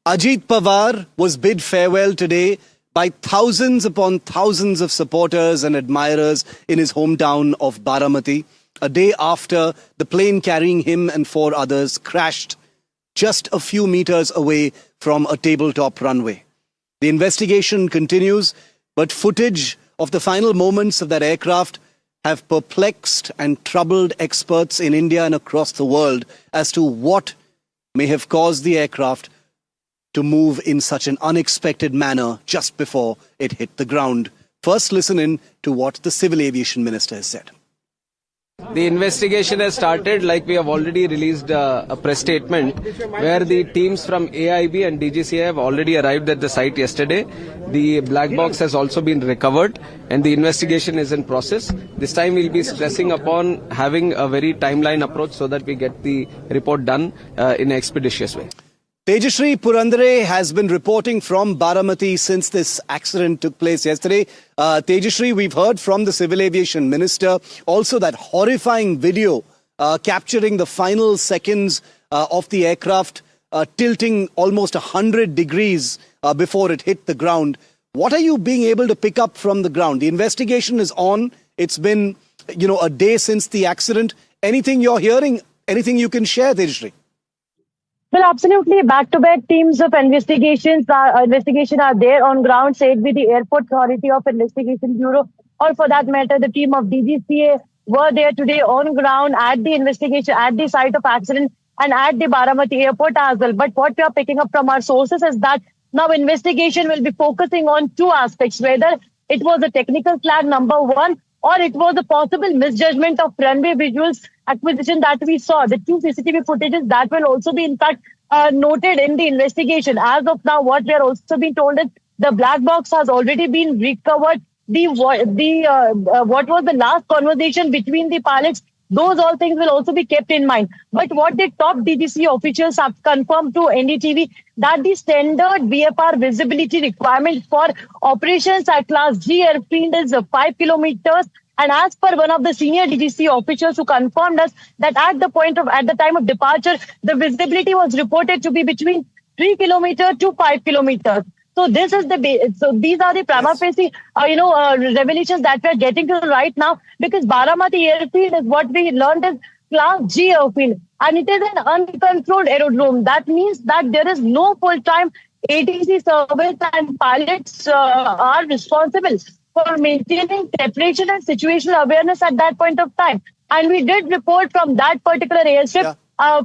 Ajit Pawar was bid farewell today by thousands upon thousands of supporters and admirers in his hometown of Baramati, a day after the plane carrying him and 4 others crashed just a few meters away from a tabletop runway. The investigation continues, but footage of the final moments of that aircraft have perplexed and troubled experts in India and across the world as to what may have caused the aircraft to move in such an unexpected manner just before it hit the ground. First, listen in to what the Civil Aviation Minister has said. The investigation has started, like we have already released a press statement where the teams from AIB and DGCA have already arrived at the site yesterday. The black box has also been recovered and the investigation is in process. This time we'll be stressing upon having a very timeline approach so that we get the report done in an expeditious way. Tejashree Purandare has been reporting from Baramati since this accident took place yesterday. Tejashree, we've heard from the Civil Aviation Minister, also that horrifying video capturing the final seconds of the aircraft tilting almost 100 degrees before it hit the ground. What are you being able to pick up from the ground? The investigation is on. It's been, a day since the accident. Anything you're hearing, anything you can share, Tejashree? Well, absolutely. Back-to-back teams of investigation are there on ground, said with the Airport Authority of Investigation Bureau, or for that matter, the team of DGCA were there today on ground at the investigation, at the site of accident and at the Baramati airport as well. But what we are picking up from our sources is that now investigation will be focusing on 2 aspects, whether it was a technical flag number 1 or it was a possible misjudgment of runway visuals acquisition that we saw. The 2 CCTV footages that will also be in fact noted in the investigation. As of now, what we are also being told is the black box has already been recovered. What was the last conversation between the pilots? Those all things will also be kept in mind. But what the top DGC officials have confirmed to NDTV that the standard VFR visibility requirement for operations at Class G airfield is 5 kilometers. And as per one of the senior DGC officials who confirmed us that at the time of departure, the visibility was reported to be between 3 kilometers to 5 kilometers. So this is these are the prima facie, revelations that we are getting to right now, because Baramati airfield is what we learned is Class G airfield, and it is an uncontrolled aerodrome. That means that there is no full-time ATC service, and pilots are responsible for maintaining temperature and situational awareness at that point of time. And we did report from that particular airstrip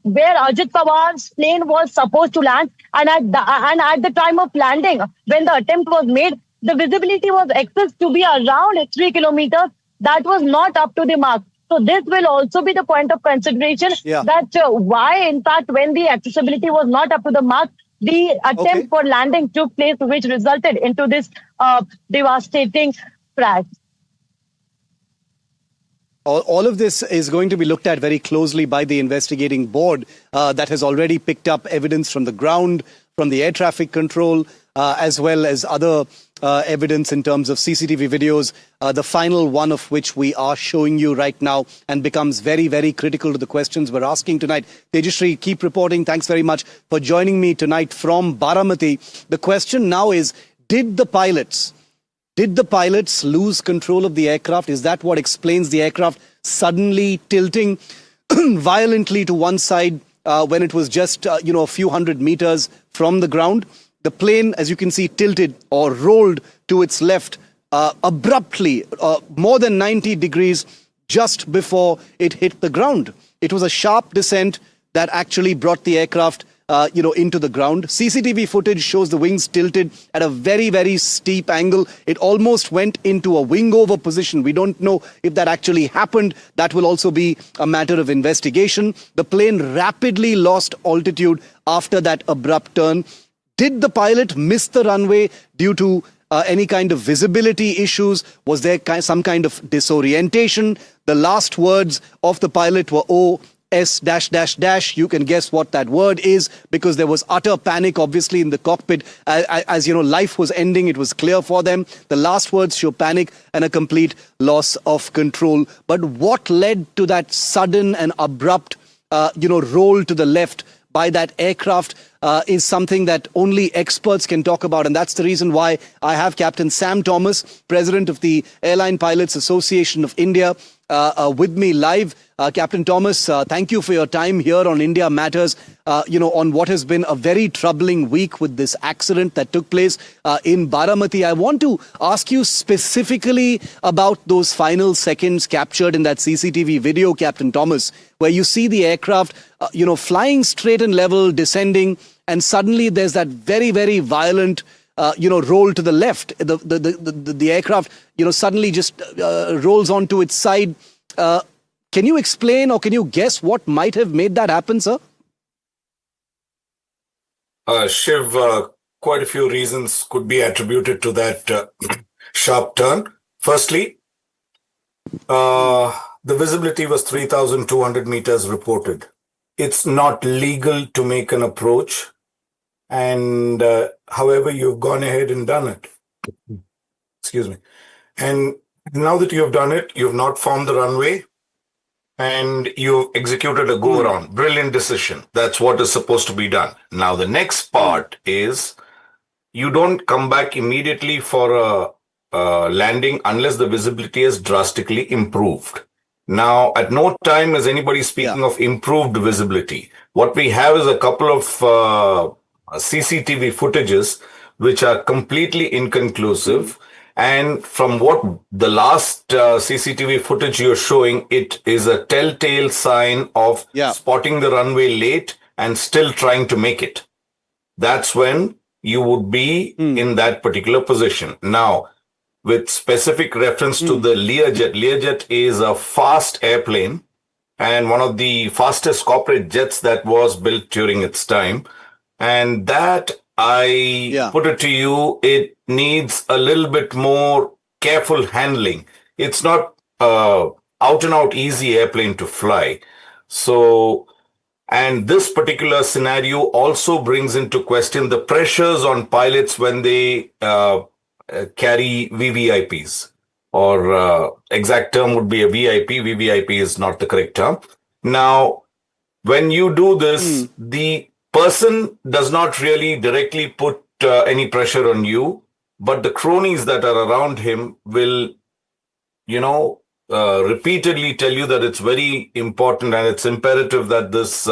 where Ajit Pawar's plane was supposed to land, and at the time of landing, when the attempt was made, the visibility was expected to be around 3 kilometers. That was not up to the mark. So this will also be the point of consideration that why, in fact, when the accessibility was not up to the mark, the attempt for landing took place, which resulted into this devastating crash. All of this is going to be looked at very closely by the investigating board that has already picked up evidence from the ground, from the air traffic control, as well as other evidence in terms of CCTV videos, the final one of which we are showing you right now, and becomes very, very critical to the questions we're asking tonight. Tejashree, keep reporting. Thanks very much for joining me tonight from Baramati. The question now is, did the pilots lose control of the aircraft? Is that what explains the aircraft suddenly tilting violently to one side when it was just, a few hundred meters from the ground? The plane, as you can see, tilted or rolled to its left abruptly, more than 90 degrees just before it hit the ground. It was a sharp descent that actually brought the aircraft into the ground. CCTV footage shows the wings tilted at a very, very steep angle. It almost went into a wing over position. We don't know if that actually happened. That will also be a matter of investigation. The plane rapidly lost altitude after that abrupt turn. Did the pilot miss the runway due to any kind of visibility issues? Was there some kind of disorientation? The last words of the pilot were, "Oh, S dash dash dash." You can guess what that word is, because there was utter panic, obviously, in the cockpit. As you know, life was ending. It was clear for them. The last words show panic and a complete loss of control. But what led to that sudden and abrupt, roll to the left by that aircraft is something that only experts can talk about. And that's the reason why I have Captain Sam Thomas, President of the Airline Pilots Association of India, with me live. Captain Thomas, thank you for your time here on India Matters, on what has been a very troubling week with this accident that took place in Baramati. I want to ask you specifically about those final seconds captured in that CCTV video, Captain Thomas, where you see the aircraft, flying straight and level, descending, and suddenly there's that very, very violent roll to the left. The aircraft, suddenly just rolls onto its side. Can you explain or can you guess what might have made that happen, sir? Shiv, quite a few reasons could be attributed to that sharp turn. Firstly, the visibility was 3,200 meters reported. It's not legal to make an approach. And however, you've gone ahead and done it. Excuse me. And now that you have done it, you've not formed the runway and you've executed a go-around. Brilliant decision. That's what is supposed to be done. Now, the next part is you don't come back immediately for a landing unless the visibility has drastically improved. Now, at no time is anybody speaking of improved visibility. What we have is a couple of CCTV footages which are completely inconclusive. And from what the last CCTV footage you're showing, it is a telltale sign of spotting the runway late and still trying to make it. That's when you would be in that particular position. Now, with specific reference to the Learjet. Learjet is a fast airplane and one of the fastest corporate jets that was built during its time. And that, I put it to you, it needs a little bit more careful handling. It's not out and out easy airplane to fly. So, and this particular scenario also brings into question the pressures on pilots when they carry VVIPs, or exact term would be a VIP. VVIP is not the correct term. Now, when you do this, the person does not really directly put any pressure on you, but the cronies that are around him will, repeatedly tell you that it's very important and it's imperative that this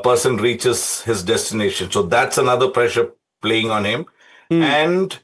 person reaches his destination. So that's another pressure playing on him. And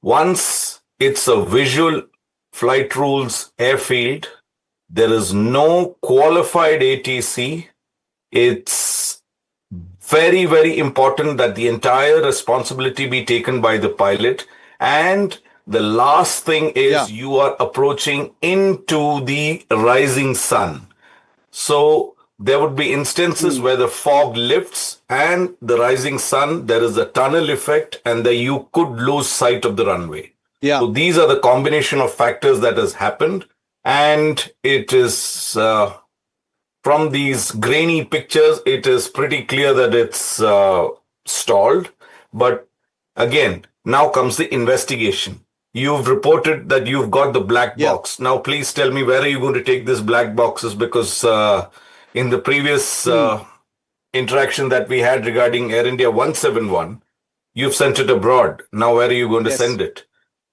once it's a visual flight rules airfield, there is no qualified ATC. It's very, very important that the entire responsibility be taken by the pilot. And the last thing is you are approaching into the rising sun. So there would be instances where the fog lifts and the rising sun, there is a tunnel effect and then you could lose sight of the runway. So these are the combination of factors that has happened. And it is... from these grainy pictures, it is pretty clear that it's stalled. But again, now comes the investigation. You've reported that you've got the black box. Now, please tell me, where are you going to take this black boxes? Because in the previous interaction that we had regarding Air India 171, you've sent it abroad. Now, where are you going to send it?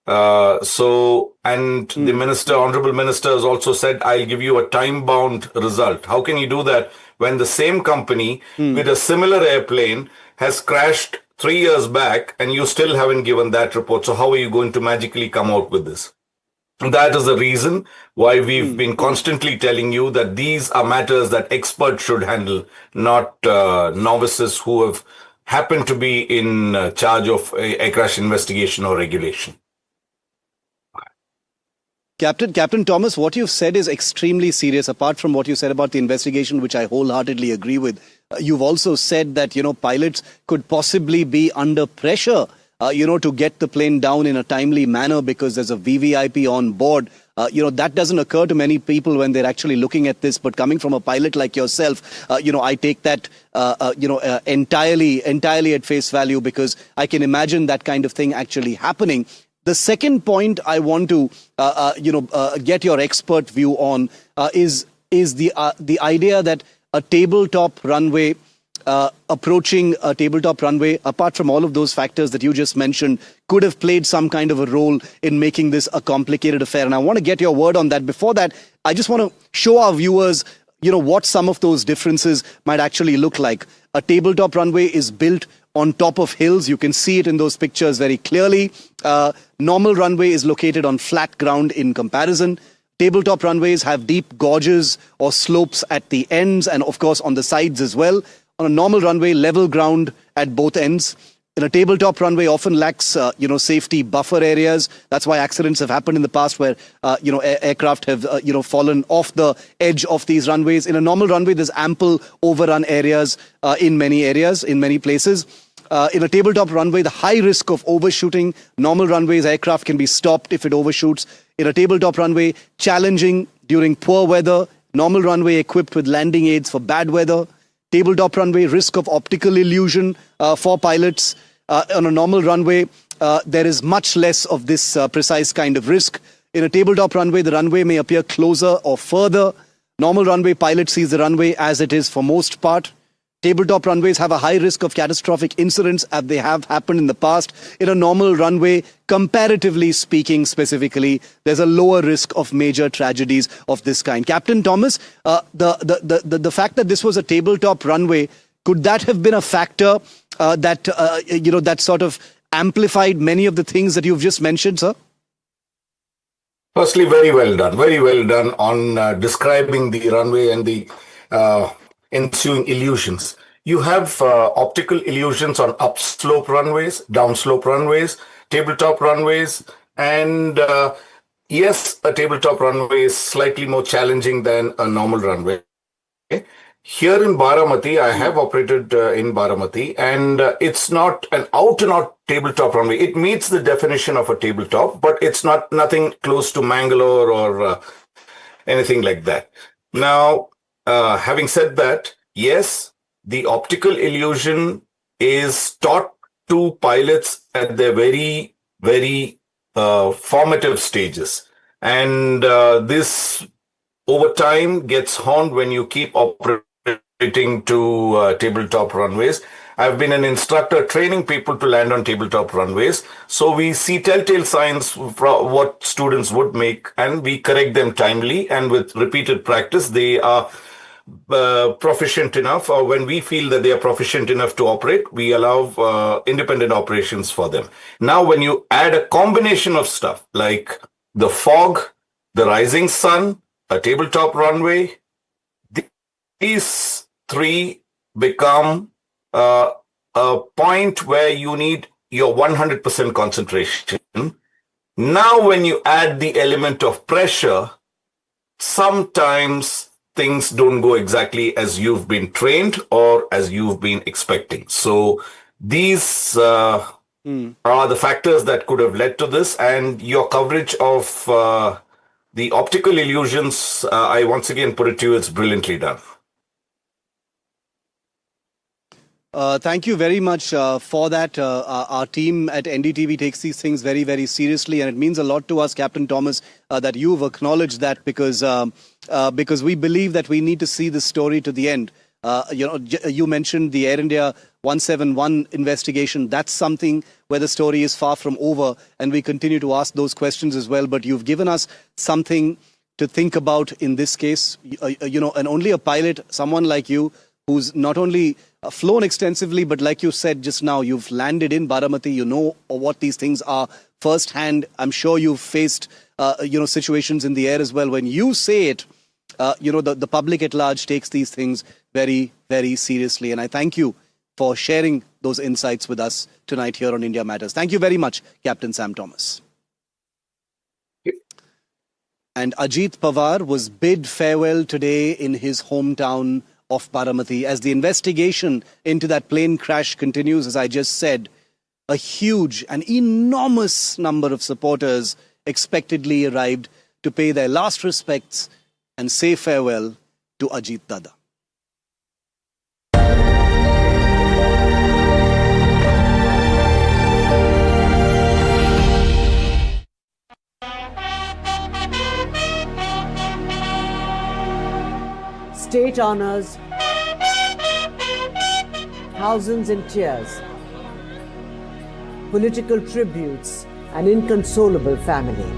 The minister, honorable minister, has also said, I'll give you a time-bound result. How can you do that when the same company with a similar airplane has crashed 3 years back and you still haven't given that report? So how are you going to magically come out with this? And that is the reason why we've been constantly telling you that these are matters that experts should handle, not novices who have happened to be in charge of a crash investigation or regulation. Captain Thomas, what you've said is extremely serious. Apart from what you said about the investigation, which I wholeheartedly agree with, you've also said that, pilots could possibly be under pressure, to get the plane down in a timely manner because there's a VVIP on board. That doesn't occur to many people when they're actually looking at this. But coming from a pilot like yourself, I take that, entirely at face value because I can imagine that kind of thing actually happening. The second point I want to, get your expert view on is the idea that a tabletop runway approaching a tabletop runway, apart from all of those factors that you just mentioned, could have played some kind of a role in making this a complicated affair? And I want to get your word on that. Before that, I just want to show our viewers, what some of those differences might actually look like. A tabletop runway is built on top of hills. You can see it in those pictures very clearly. Normal runway is located on flat ground in comparison. Tabletop runways have deep gorges or slopes at the ends and, of course, on the sides as well. On a normal runway, level ground at both ends. In a tabletop runway, often lacks, safety buffer areas. That's why accidents have happened in the past where, aircraft have, fallen off the edge of these runways. In a normal runway, there's ample overrun areas in many places. In a tabletop runway, the high risk of overshooting. Normal runways, aircraft can be stopped if it overshoots. In a tabletop runway, challenging during poor weather. Normal runway equipped with landing aids for bad weather. Tabletop runway, risk of optical illusion for pilots. On a normal runway, there is much less of this precise kind of risk. In a tabletop runway, the runway may appear closer or further. Normal runway, pilot sees the runway as it is for most part. Tabletop runways have a high risk of catastrophic incidents as they have happened in the past. In a normal runway, comparatively speaking specifically, there's a lower risk of major tragedies of this kind. Captain Thomas, the fact that this was a tabletop runway, could that have been a factor that sort of amplified many of the things that you've just mentioned, sir? Firstly, very well done. Very well done on describing the runway and the ensuing illusions. You have optical illusions on upslope runways, downslope runways, tabletop runways, and yes, a tabletop runway is slightly more challenging than a normal runway. Here in Baramati, I have operated in Baramati, and it's not an out-and-out tabletop runway. It meets the definition of a tabletop, but it's nothing close to Mangalore or anything like that. Now, having said that, yes, the optical illusion is taught to pilots at their very, very formative stages. And this, over time, gets honed when you keep operating to tabletop runways. I've been an instructor training people to land on tabletop runways. So we see telltale signs for what students would make, and we correct them timely. And with repeated practice, they are proficient enough, or when we feel that they are proficient enough to operate, we allow independent operations for them. Now, when you add a combination of stuff like the fog, the rising sun, a tabletop runway, these three become a point where you need your 100% concentration. Now, when you add the element of pressure, sometimes things don't go exactly as you've been trained or as you've been expecting. So these are the factors that could have led to this, and your coverage of the optical illusions, I once again put it to you, it's brilliantly done. Thank you very much for that. Our team at NDTV takes these things very, very seriously, and it means a lot to us, Captain Thomas, that you've acknowledged that, because we believe that we need to see this story to the end. You mentioned the Air India 171 investigation. That's something where the story is far from over, and we continue to ask those questions as well. But you've given us something to think about in this case. And only a pilot, someone like you, who's not only flown extensively, but like you said just now, you've landed in Baramati, you know what these things are firsthand. I'm sure you've faced, situations in the air as well. When you say it, the public at large takes these things very, very seriously. And I thank you for sharing those insights with us tonight here on India Matters. Thank you very much, Captain Sam Thomas. And Ajit Pawar was bid farewell today in his hometown of Baramati as the investigation into that plane crash continues. As I just said, a huge, an enormous number of supporters expectedly arrived to pay their last respects and say farewell to Ajit Dada. State honors, thousands in tears, political tributes, an inconsolable family.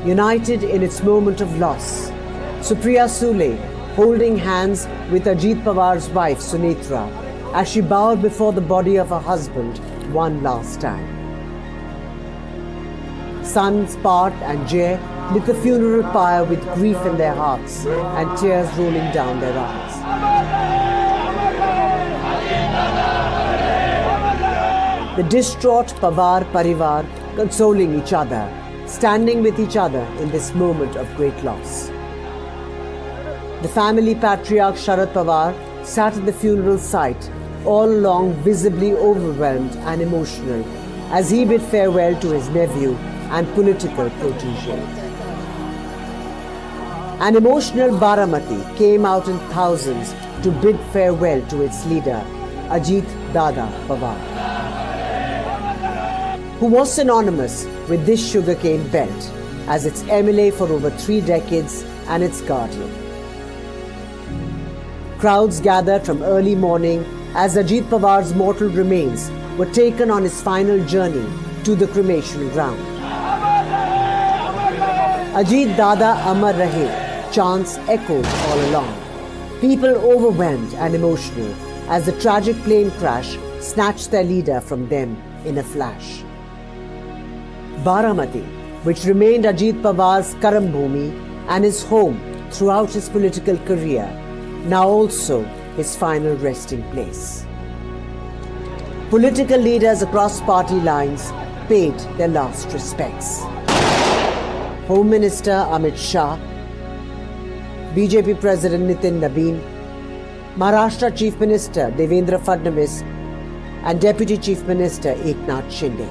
United in its moment of loss, Supriya Sule holding hands with Ajit Pawar's wife Sunitra as she bowed before the body of her husband one last time. Sons Parth and Jay lit the funeral pyre with grief in their hearts and tears rolling down their eyes. The distraught Pawar Parivar consoling each other, standing with each other in this moment of great loss. The family patriarch Sharad Pawar sat at the funeral site, all along visibly overwhelmed and emotional, as he bid farewell to his nephew and political protege. An emotional Baramati came out in thousands to bid farewell to its leader, Ajit Dada Pawar, who was synonymous with this sugarcane belt as its MLA for over 3 decades and its guardian. Crowds gathered from early morning as Ajit Pawar's mortal remains were taken on his final journey to the cremation ground. Ajit Dada Amar Rahe chants echoed all along. People overwhelmed and emotional as the tragic plane crash snatched their leader from them in a flash. Baramati, which remained Ajit Pawar's Karambhumi and his home throughout his political career, now also his final resting place. Political leaders across party lines paid their last respects. Home Minister Amit Shah, BJP President Nitin Nabin, Maharashtra Chief Minister Devendra Fadnavis, and Deputy Chief Minister Eknath Shinde.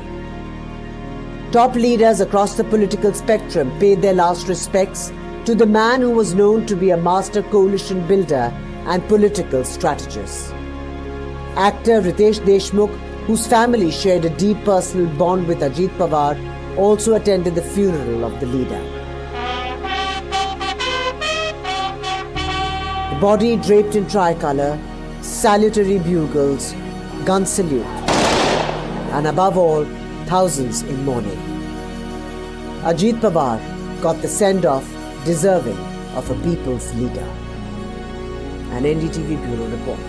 Top leaders across the political spectrum paid their last respects to the man who was known to be a master coalition builder and political strategist. Actor Ritesh Deshmukh, whose family shared a deep personal bond with Ajit Pawar, also attended the funeral of the leader. The body draped in tricolour, salutary bugles, gun salute, and above all, thousands in mourning. Ajit Pawar got the send-off deserving of a people's leader. An NDTV Bureau Report.